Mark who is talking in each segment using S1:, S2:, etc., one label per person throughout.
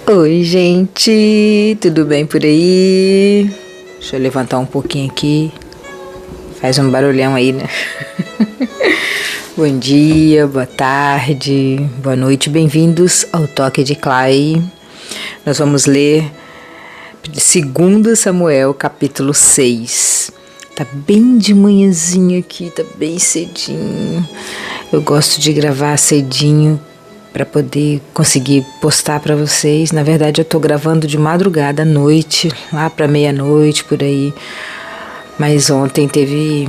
S1: Oi, gente, tudo bem por aí? Deixa eu levantar um pouquinho aqui. Faz um barulhão aí, né? Bom dia, boa tarde, boa noite, bem-vindos ao Toque de Clay. Nós vamos ler 2 Samuel, capítulo 6. Tá bem de manhãzinho aqui, tá bem cedinho. Eu gosto de gravar cedinho para poder conseguir postar para vocês. Na verdade, eu tô gravando de madrugada, à noite, lá para meia-noite, por aí. Mas ontem teve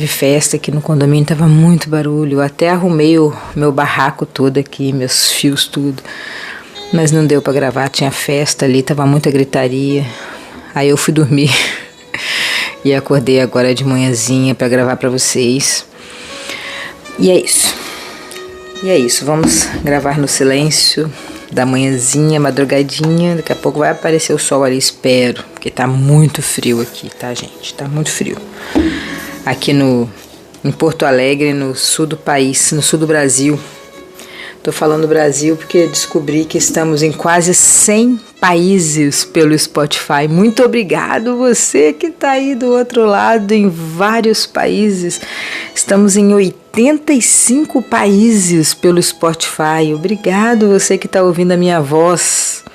S1: festa aqui no condomínio, tava muito barulho. Eu até arrumei o meu barraco todo aqui, meus fios tudo. Mas não deu para gravar, tinha festa ali, tava muita gritaria. Aí eu fui dormir e acordei agora de manhãzinha para gravar para vocês. E é isso, vamos gravar no silêncio da manhãzinha, madrugadinha. Daqui a pouco vai aparecer o sol ali, espero, porque tá muito frio aqui, tá, gente? Tá muito frio. Aqui em Porto Alegre, no sul do país, no sul do Brasil. Tô falando Brasil porque descobri que estamos em quase 100 países pelo Spotify. Muito obrigado você que tá aí do outro lado, em vários países. Estamos em 85 países pelo Spotify. Obrigado você que tá ouvindo a minha voz.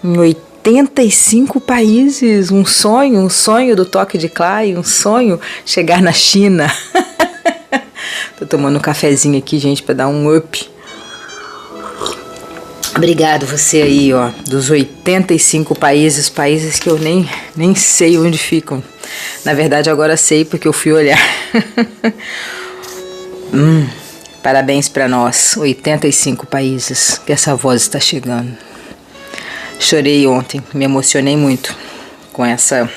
S1: Em 85 países. Um sonho do Toque de Clay, um sonho chegar na China. Tô tomando um cafezinho aqui, gente, para dar um up. Obrigado você aí, ó, dos 85 países que eu nem sei onde ficam. Na verdade, agora sei porque eu fui olhar. Parabéns para nós, 85 países que essa voz está chegando. Chorei ontem, me emocionei muito com essa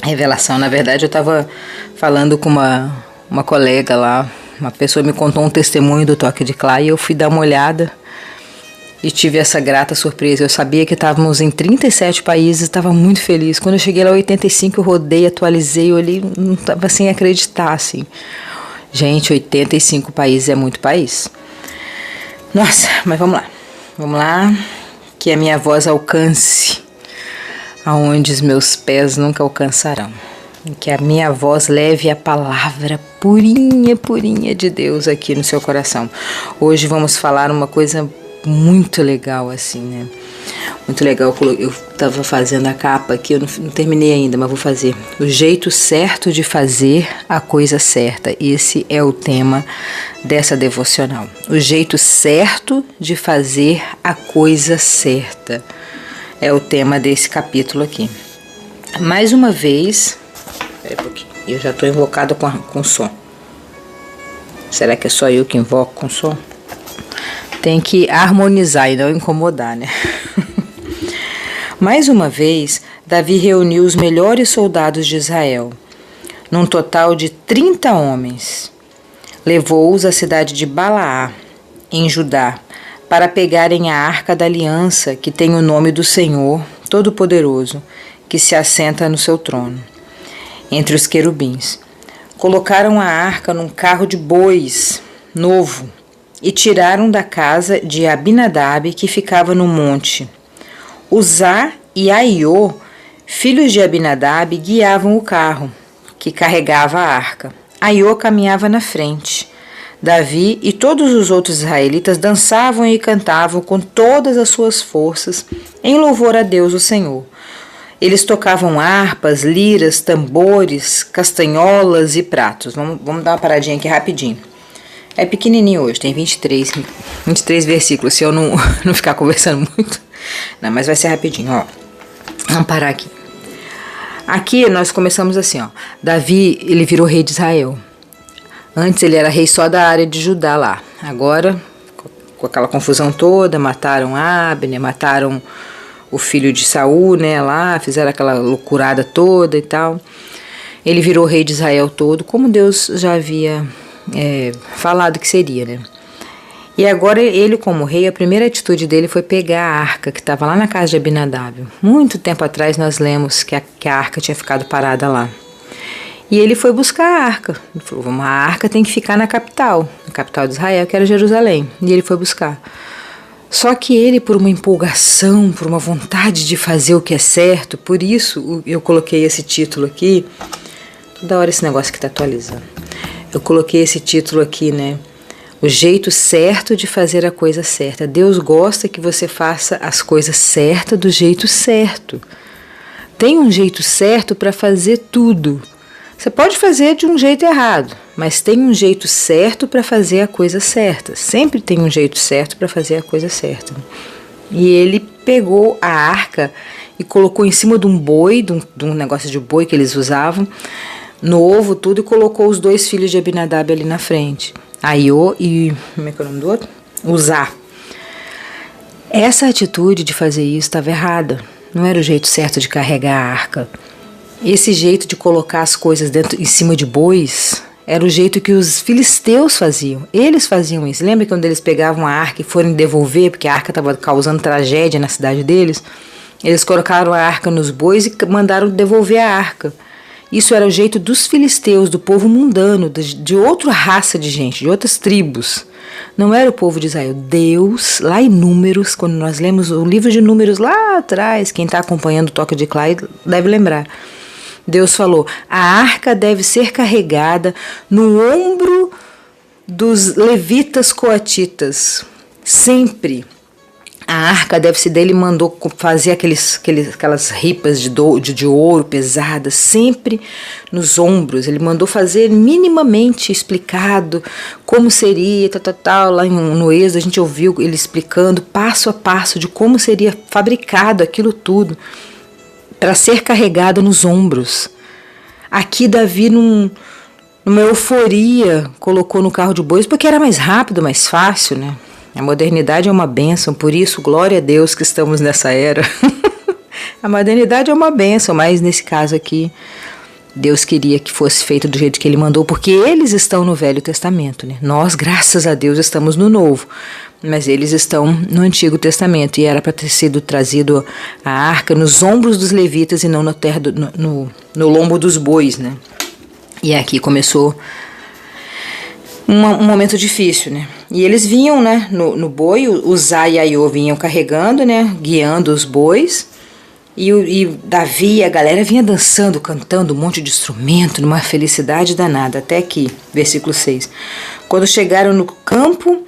S1: revelação. Na verdade, eu estava falando com uma colega lá, uma pessoa me contou um testemunho do Toque de Clay e eu fui dar uma olhada. E tive essa grata surpresa. Eu sabia que estávamos em 37 países, estava muito feliz. Quando eu cheguei lá 85, eu rodei, atualizei, eu olhei, não estava sem acreditar, assim. Gente, 85 países é muito país. Nossa, mas vamos lá, que a minha voz alcance aonde os meus pés nunca alcançarão. Que a minha voz leve a palavra purinha, purinha de Deus aqui no seu coração. Hoje vamos falar uma coisa muito legal, assim, né? Muito legal. Eu tava fazendo a capa aqui, eu não terminei ainda, mas vou fazer. O jeito certo de fazer a coisa certa. Esse é o tema dessa devocional. O jeito certo de fazer a coisa certa é o tema desse capítulo aqui. Mais uma vez, pera um pouquinho, eu já tô invocada com som. Será que é só eu que invoco com som? Tem que harmonizar e não incomodar, né? Mais uma vez, Davi reuniu os melhores soldados de Israel, num total de 30 homens. Levou-os à cidade de Balaá, em Judá, para pegarem a arca da aliança, que tem o nome do Senhor Todo-Poderoso, que se assenta no seu trono, entre os querubins. Colocaram a arca num carro de bois novo, e tiraram da casa de Abinadab, que ficava no monte. Uzá e Aiô, filhos de Abinadab, guiavam o carro, que carregava a arca. Aiô caminhava na frente. Davi e todos os outros israelitas dançavam e cantavam com todas as suas forças, em louvor a Deus, o Senhor. Eles tocavam harpas, liras, tambores, castanholas e pratos. Vamos dar uma paradinha aqui rapidinho. É pequenininho hoje, tem 23 versículos, se eu não ficar conversando muito. Não, mas vai ser rapidinho, ó. Vamos parar aqui. Aqui nós começamos assim, ó. Davi, ele virou rei de Israel. Antes ele era rei só da área de Judá lá. Agora, com aquela confusão toda, mataram Abner, mataram o filho de Saul, né, lá, fizeram aquela loucurada toda e tal. Ele virou rei de Israel todo, como Deus já havia falado que seria, né? E agora ele, como rei, a primeira atitude dele foi pegar a arca que estava lá na casa de Abinadab. Muito tempo atrás nós lemos que a arca tinha ficado parada lá. E ele foi buscar a arca. Ele falou, a arca tem que ficar na capital de Israel, que era Jerusalém. E ele foi buscar. Só que ele, por uma empolgação, por uma vontade de fazer o que é certo, por isso eu coloquei esse título aqui. Toda hora esse negócio que tá atualizando. Eu coloquei esse título aqui, né? O jeito certo de fazer a coisa certa. Deus gosta que você faça as coisas certas do jeito certo. Tem um jeito certo para fazer tudo. Você pode fazer de um jeito errado, mas tem um jeito certo para fazer a coisa certa. Sempre tem um jeito certo para fazer a coisa certa. E ele pegou a arca e colocou em cima de um boi, de um negócio de boi que eles usavam, novo, tudo, e colocou os 2 filhos de Abinadab ali na frente. Aiô e... como é que é o nome do outro? Uzá. Essa atitude de fazer isso estava errada. Não era o jeito certo de carregar a arca. Esse jeito de colocar as coisas em cima de bois era o jeito que os filisteus faziam. Eles faziam isso. Lembra quando eles pegavam a arca e foram devolver, porque a arca estava causando tragédia na cidade deles? Eles colocaram a arca nos bois e mandaram devolver a arca. Isso era o jeito dos filisteus, do povo mundano, de outra raça de gente, de outras tribos. Não era o povo de Israel. Deus, lá em Números, quando nós lemos o livro de Números lá atrás, quem está acompanhando o Toque de Clyde deve lembrar. Deus falou, a arca deve ser carregada no ombro dos levitas coatitas. Sempre. A arca deve ser dele, mandou fazer aquelas ripas de ouro pesadas, sempre nos ombros. Ele mandou fazer minimamente explicado como seria, tal. Lá no Êxodo a gente ouviu ele explicando passo a passo de como seria fabricado aquilo tudo para ser carregado nos ombros. Aqui Davi, numa euforia, colocou no carro de bois porque era mais rápido, mais fácil, né? A modernidade é uma bênção, por isso, glória a Deus que estamos nessa era. A modernidade é uma bênção, mas nesse caso aqui, Deus queria que fosse feito do jeito que Ele mandou, porque eles estão no Velho Testamento, né? Nós, graças a Deus, estamos no Novo, mas eles estão no Antigo Testamento, e era para ter sido trazido a arca nos ombros dos levitas e não no lombo dos bois, né? E aqui começou um momento difícil, né? E eles vinham, né, no boi, Uzá e Aiô vinham carregando, né, guiando os bois, e Davi e a galera vinha dançando, cantando um monte de instrumento, numa felicidade danada, até aqui, versículo 6. Quando chegaram no campo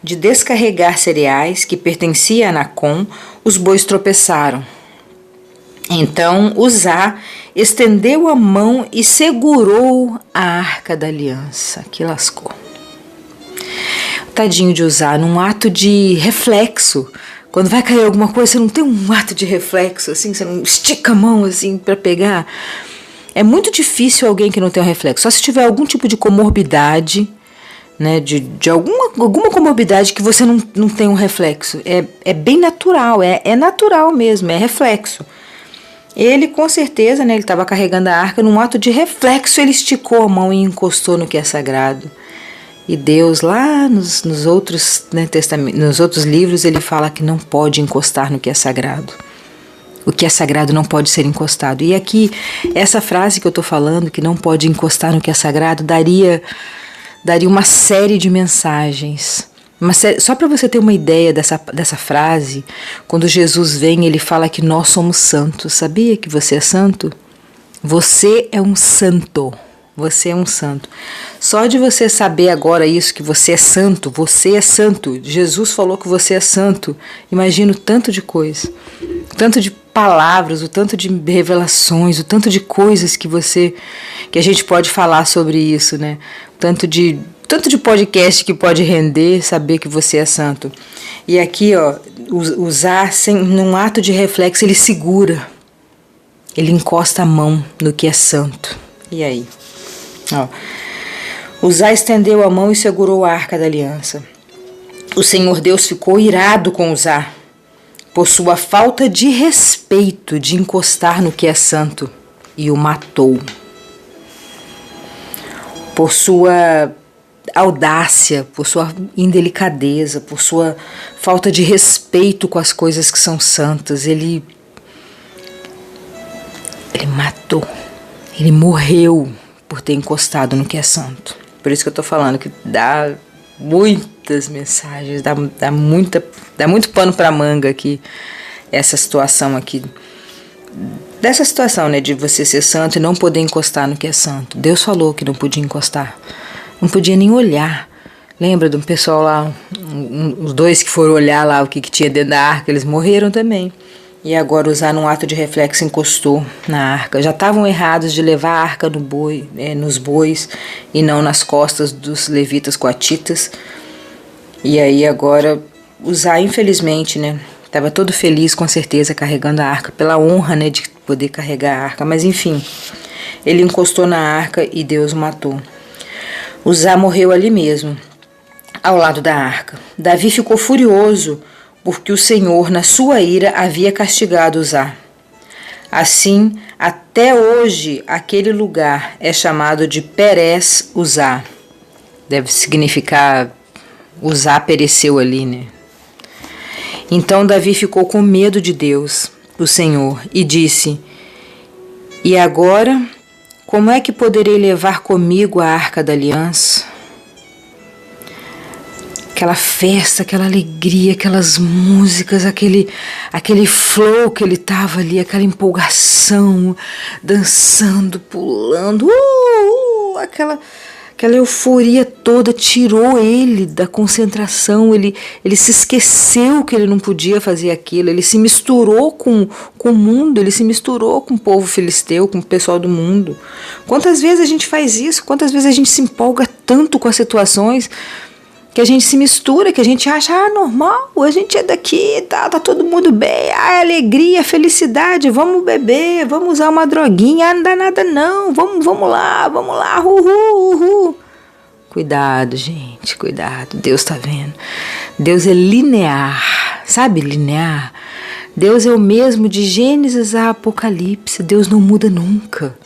S1: de descarregar cereais, que pertencia a Nacon, os bois tropeçaram. Então Uzá estendeu a mão e segurou a arca da aliança, que lascou. Tadinho de Uzá, num ato de reflexo. Quando vai cair alguma coisa, você não tem um ato de reflexo, assim, você não estica a mão assim para pegar. É muito difícil alguém que não tem um reflexo. Só se tiver algum tipo de comorbidade, né, de alguma comorbidade que você não tem um reflexo. É bem natural, é natural mesmo, é reflexo. Ele, com certeza, né, ele estava carregando a arca, num ato de reflexo, ele esticou a mão e encostou no que é sagrado. E Deus, lá nos outros, né, nos outros livros, ele fala que não pode encostar no que é sagrado. O que é sagrado não pode ser encostado. E aqui, essa frase que eu estou falando, que não pode encostar no que é sagrado, daria uma série de mensagens. Só para você ter uma ideia dessa frase, quando Jesus vem, ele fala que nós somos santos. Sabia que você é santo? Você é um santo. Você é um santo. Só de você saber agora isso, que você é santo, Jesus falou que você é santo. Imagina o tanto de coisa, o tanto de palavras, o tanto de revelações, o tanto de coisas que a gente pode falar sobre isso, né? O tanto de podcast que pode render saber que você é santo. E aqui, ó, usar num ato de reflexo, ele segura, ele encosta a mão no que é santo. E aí? Ó, Uzá estendeu a mão e segurou a arca da aliança. O Senhor Deus ficou irado com Uzá por sua falta de respeito de encostar no que é santo e o matou. Por sua audácia, por sua indelicadeza, por sua falta de respeito com as coisas que são santas, ele matou, ele morreu por ter encostado no que é santo. Por isso que eu tô falando que dá muitas mensagens, dá muito pano pra manga aqui, essa situação aqui. Dessa situação, né, de você ser santo e não poder encostar no que é santo. Deus falou que não podia encostar, não podia nem olhar. Lembra de um pessoal lá, os dois que foram olhar lá o que tinha dentro da arca, eles morreram também. E agora usar num ato de reflexo encostou na arca. Já estavam errados de levar a arca no boi, nos bois e não nas costas dos levitas coatitas. E aí agora usar, infelizmente, né? Estava todo feliz, com certeza, carregando a arca, pela honra, né, de poder carregar a arca. Mas enfim, ele encostou na arca e Deus o matou. Uzá morreu ali mesmo, ao lado da arca. Davi ficou furioso porque o Senhor, na sua ira, havia castigado Uzá. Assim, até hoje, aquele lugar é chamado de Perez Uzá. Deve significar Uzá pereceu ali, né? Então Davi ficou com medo de Deus, o Senhor, e disse: E agora, como é que poderei levar comigo a arca da aliança? Aquela festa, aquela alegria, aquelas músicas, aquele flow que ele estava ali, aquela empolgação, dançando, pulando, aquela euforia toda tirou ele da concentração, ele se esqueceu que ele não podia fazer aquilo, ele se misturou com o mundo, ele se misturou com o povo filisteu, com o pessoal do mundo. Quantas vezes a gente faz isso? Quantas vezes a gente se empolga tanto com as situações que a gente se mistura, que a gente acha, normal, a gente é daqui, tá todo mundo bem, alegria, felicidade, vamos beber, vamos usar uma droguinha, não dá nada não, vamos lá, uhul. Cuidado, gente, cuidado, Deus tá vendo. Deus é linear, sabe linear? Deus é o mesmo de Gênesis a Apocalipse, Deus não muda nunca.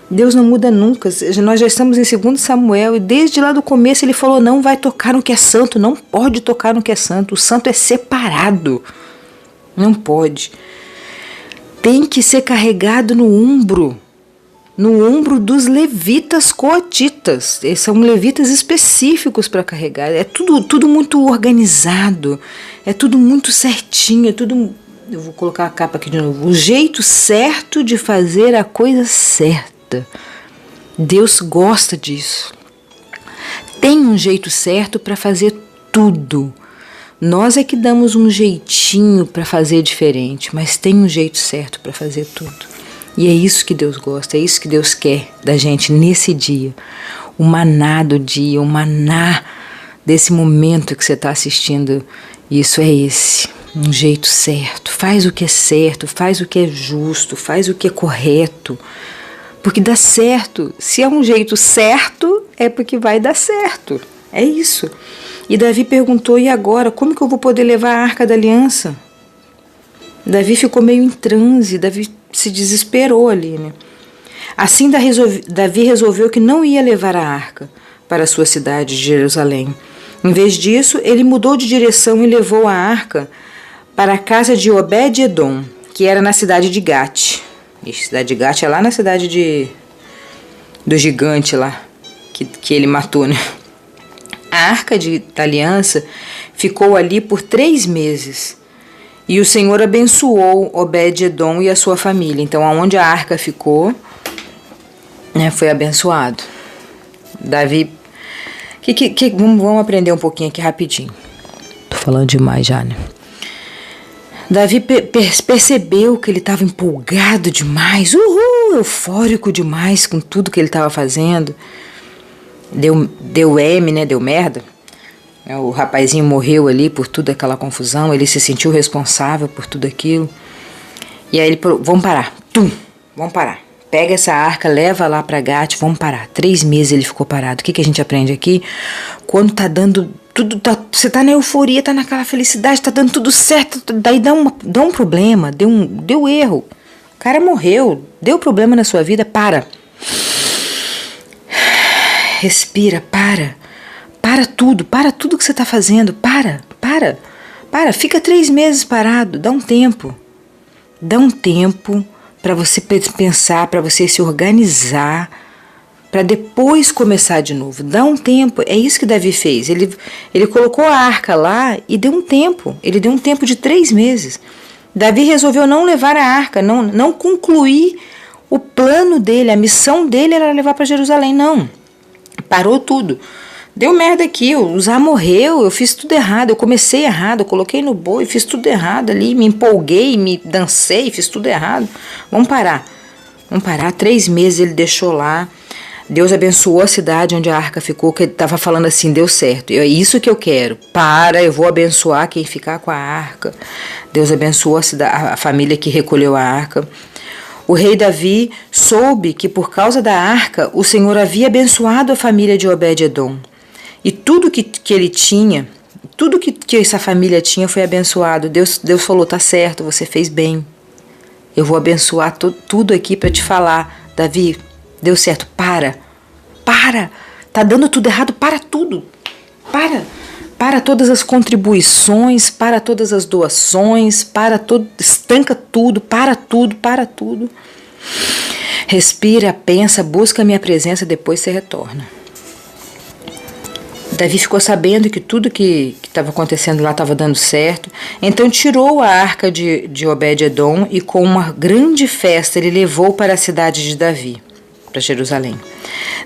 S1: Deus não muda nunca. Nós já estamos em 2 Samuel e desde lá do começo ele falou: não vai tocar no que é santo, não pode tocar no que é santo. O santo é separado, não pode. Tem que ser carregado no ombro dos levitas coatitas. São levitas específicos para carregar. É tudo muito organizado, é tudo muito certinho, é tudo. Eu vou colocar a capa aqui de novo. O jeito certo de fazer a coisa certa. Deus gosta disso. Tem um jeito certo para fazer tudo. Nós é que damos um jeitinho para fazer diferente, mas tem um jeito certo para fazer tudo. E é isso que Deus gosta, é isso que Deus quer da gente nesse dia. O maná do dia, o maná desse momento que você está assistindo, isso é esse. Um jeito certo. Faz o que é certo, faz o que é justo, faz o que é correto. Porque dá certo. Se é um jeito certo, é porque vai dar certo. É isso. E Davi perguntou: e agora? Como que eu vou poder levar a arca da aliança? Davi ficou meio em transe. Davi se desesperou ali, né? Assim Davi resolveu que não ia levar a arca para a sua cidade de Jerusalém. Em vez disso, ele mudou de direção e levou a arca para a casa de Obed-Edom, que era na cidade de Gate. A cidade de Gate é lá na cidade do gigante lá, que ele matou, né? A arca da aliança ficou ali por 3 meses. E o Senhor abençoou Obed-Edom e a sua família. Então, aonde a arca ficou, né, foi abençoado. Davi... vamos aprender um pouquinho aqui rapidinho. Tô falando demais já, né? Davi percebeu que ele estava empolgado demais, eufórico demais com tudo que ele estava fazendo. Deu M, né? Deu merda. O rapazinho morreu ali por toda aquela confusão, ele se sentiu responsável por tudo aquilo. E aí ele falou: vamos parar, vamos parar. Pega essa arca, leva lá para Gate, vamos parar. 3 meses ele ficou parado. O que a gente aprende aqui? Quando tá dando tudo, você tá na euforia, tá naquela felicidade, tá dando tudo certo, daí dá um problema, deu erro. O cara morreu, deu problema na sua vida, para. Respira, para tudo que você tá fazendo, para, fica 3 meses parado, dá um tempo para você pensar, para você se organizar, para depois começar de novo. Dá um tempo, é isso que Davi fez. Ele colocou a arca lá e deu um tempo. Ele deu um tempo de 3 meses. Davi resolveu não levar a arca, não concluir o plano dele, a missão dele era levar para Jerusalém. Não, parou tudo. Deu merda aqui, o Uzá morreu, eu fiz tudo errado, eu comecei errado, eu coloquei no boi, fiz tudo errado ali, me empolguei, me dancei, fiz tudo errado. Vamos parar. 3 meses ele deixou lá. Deus abençoou a cidade onde a arca ficou, que ele estava falando assim, deu certo, é isso que eu quero, eu vou abençoar quem ficar com a arca. Deus abençoou a família que recolheu a arca. O rei Davi soube que por causa da arca o Senhor havia abençoado a família de Obed-edom. E tudo que ele tinha, tudo que essa família tinha foi abençoado. Deus falou, tá certo, você fez bem. Eu vou abençoar tudo aqui para te falar. Davi, deu certo, para, tá dando tudo errado, para tudo, para todas as contribuições, para todas as doações, estanca tudo, para tudo, respira, pensa, busca a minha presença, depois você retorna. Davi ficou sabendo que tudo que estava acontecendo lá estava dando certo, então tirou a arca de Obed-edom e com uma grande festa ele levou para a cidade de Davi, para Jerusalém.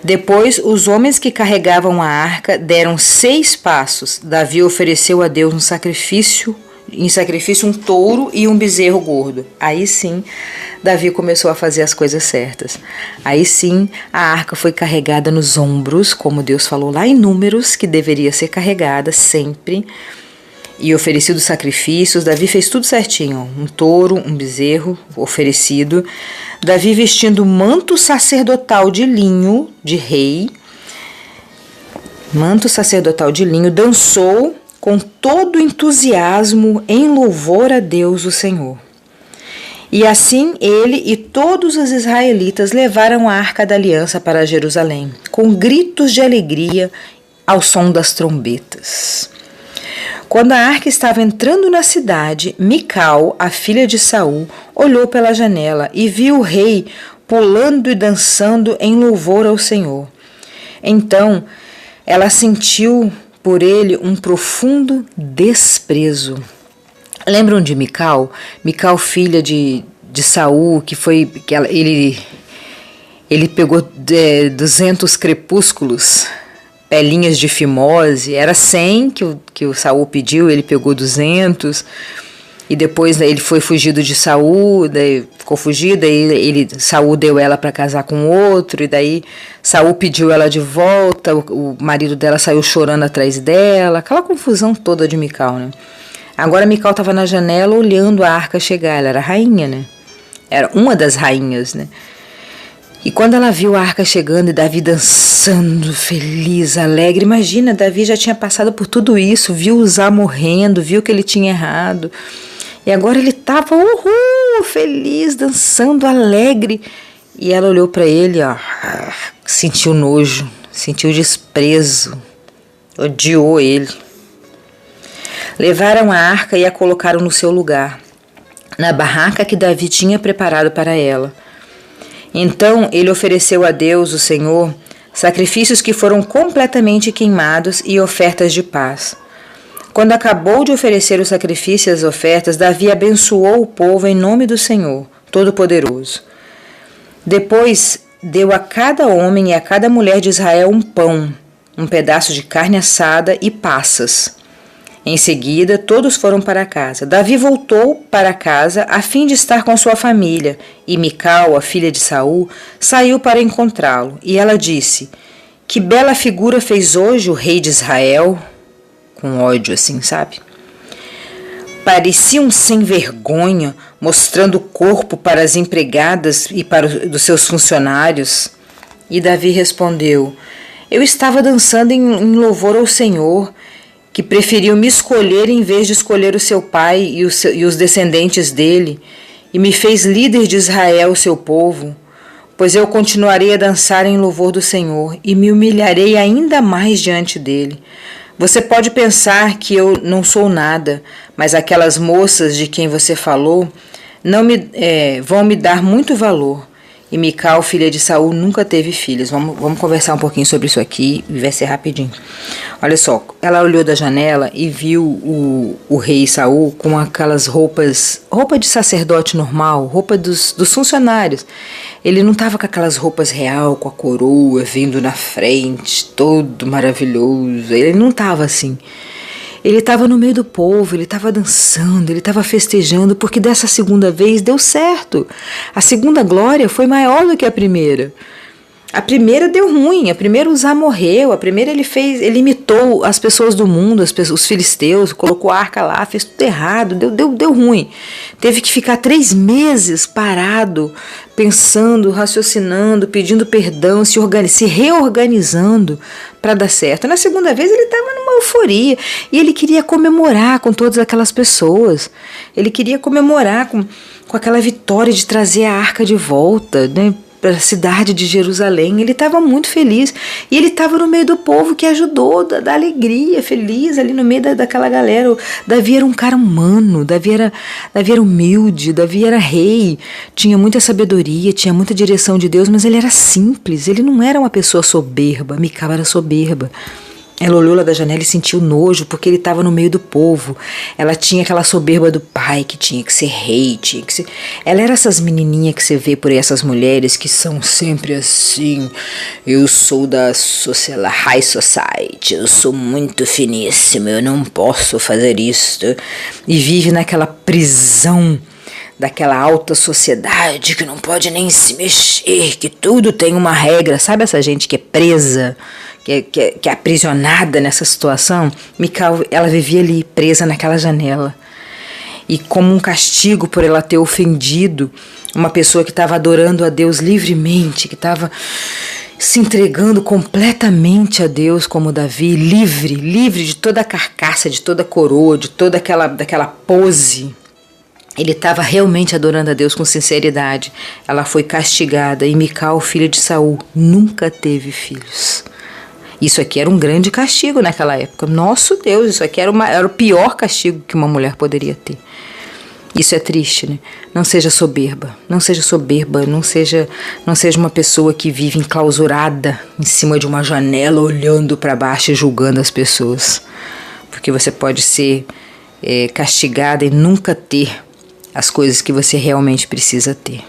S1: Depois, os homens que carregavam a arca deram 6 passos. Davi ofereceu a Deus em sacrifício um touro e um bezerro gordo. Aí sim, Davi começou a fazer as coisas certas. Aí sim, a arca foi carregada nos ombros, como Deus falou lá em Números, que deveria ser carregada sempre. E oferecido sacrifícios, Davi fez tudo certinho, um touro, um bezerro oferecido. Davi vestindo manto sacerdotal de linho, de rei, dançou com todo entusiasmo em louvor a Deus o Senhor. E assim ele e todos os israelitas levaram a arca da aliança para Jerusalém, com gritos de alegria ao som das trombetas. Quando a arca estava entrando na cidade, Mical, a filha de Saul, olhou pela janela e viu o rei pulando e dançando em louvor ao Senhor. Então, ela sentiu por ele um profundo desprezo. Lembram de Mical? Mical, filha de Saul, ele pegou 200 crepúsculos, pelinhas de fimose, era 100 que o Saul pediu, ele pegou 200, e depois ele foi fugido de Saul, daí ficou fugido, aí Saul deu ela para casar com outro, e daí Saul pediu ela de volta, o marido dela saiu chorando atrás dela, aquela confusão toda de Mical, né? Agora Mical estava na janela olhando a arca chegar, ela era rainha, né? Era uma das rainhas, né? E quando ela viu a arca chegando e Davi dançando, feliz, alegre, imagina, Davi já tinha passado por tudo isso, viu Uzá morrendo, viu que ele tinha errado. E agora ele estava, feliz, dançando, alegre. E ela olhou para ele, sentiu nojo, sentiu desprezo, odiou ele. Levaram a arca e a colocaram no seu lugar, na barraca que Davi tinha preparado para ela. Então ele ofereceu a Deus, o Senhor, sacrifícios que foram completamente queimados e ofertas de paz. Quando acabou de oferecer o sacrifício e as ofertas, Davi abençoou o povo em nome do Senhor, Todo-Poderoso. Depois deu a cada homem e a cada mulher de Israel um pão, um pedaço de carne assada e passas. Em seguida, todos foram para casa. Davi voltou para casa a fim de estar com sua família, e Mical, a filha de Saul, saiu para encontrá-lo. E ela disse: "Que bela figura fez hoje o rei de Israel", com ódio assim, sabe? Parecia um sem vergonha, mostrando o corpo para as empregadas e para dos seus funcionários. E Davi respondeu: "Eu estava dançando em louvor ao Senhor, que preferiu me escolher em vez de escolher o seu pai e os descendentes dele, e me fez líder de Israel, seu povo, pois eu continuarei a dançar em louvor do Senhor e me humilharei ainda mais diante dele. Você pode pensar que eu não sou nada, mas aquelas moças de quem você falou vão me dar muito valor. E Mical, filha de Saul, nunca teve filhos. Vamos conversar um pouquinho sobre isso aqui e vai ser rapidinho. Olha só, ela olhou da janela e viu o rei Saul com aquelas roupa de sacerdote normal, roupa dos funcionários. Ele não estava com aquelas roupas real, com a coroa vindo na frente, todo maravilhoso. Ele não estava assim. Ele estava no meio do povo, ele estava dançando, ele estava festejando, porque dessa segunda vez deu certo. A segunda glória foi maior do que a primeira. A primeira deu ruim, a primeira Uzá morreu, a primeira ele imitou as pessoas do mundo, os filisteus, colocou a arca lá, fez tudo errado, deu ruim. Teve que ficar 3 meses parado, pensando, raciocinando, pedindo perdão, se reorganizando para dar certo. Na segunda vez ele estava numa euforia e ele queria comemorar com todas aquelas pessoas. Ele queria comemorar com aquela vitória de trazer a arca de volta, né, para a cidade de Jerusalém. Ele estava muito feliz e ele estava no meio do povo que ajudou, da alegria, feliz ali no meio daquela galera. Davi era um cara humano, Davi era humilde, Davi era rei, tinha muita sabedoria, tinha muita direção de Deus, mas ele era simples, ele não era uma pessoa soberba. Mical era soberba. Ela olhou lá da janela e sentiu nojo, porque ele estava no meio do povo. Ela tinha aquela soberba do pai, que tinha que ser rei, tinha que ser... Ela era essas menininhas que você vê por aí, essas mulheres que são sempre assim. Eu sou da High Society, eu sou muito finíssima, eu não posso fazer isso. E vive naquela prisão daquela alta sociedade que não pode nem se mexer, que tudo tem uma regra. Sabe essa gente que é presa, que é aprisionada nessa situação? Mical, ela vivia ali presa naquela janela. E como um castigo por ela ter ofendido uma pessoa que estava adorando a Deus livremente, que estava se entregando completamente a Deus como Davi, livre de toda a carcaça, de toda a coroa, de toda daquela pose. Ele estava realmente adorando a Deus com sinceridade. Ela foi castigada e Mical, filha de Saul, nunca teve filhos. Isso aqui era um grande castigo naquela época. Nosso Deus, isso aqui era o pior castigo que uma mulher poderia ter. Isso é triste, né? Não seja soberba, não seja uma pessoa que vive enclausurada em cima de uma janela, olhando para baixo e julgando as pessoas. Porque você pode ser castigada e nunca ter as coisas que você realmente precisa ter.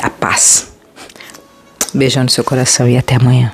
S1: A paz. Beijão no seu coração e até amanhã.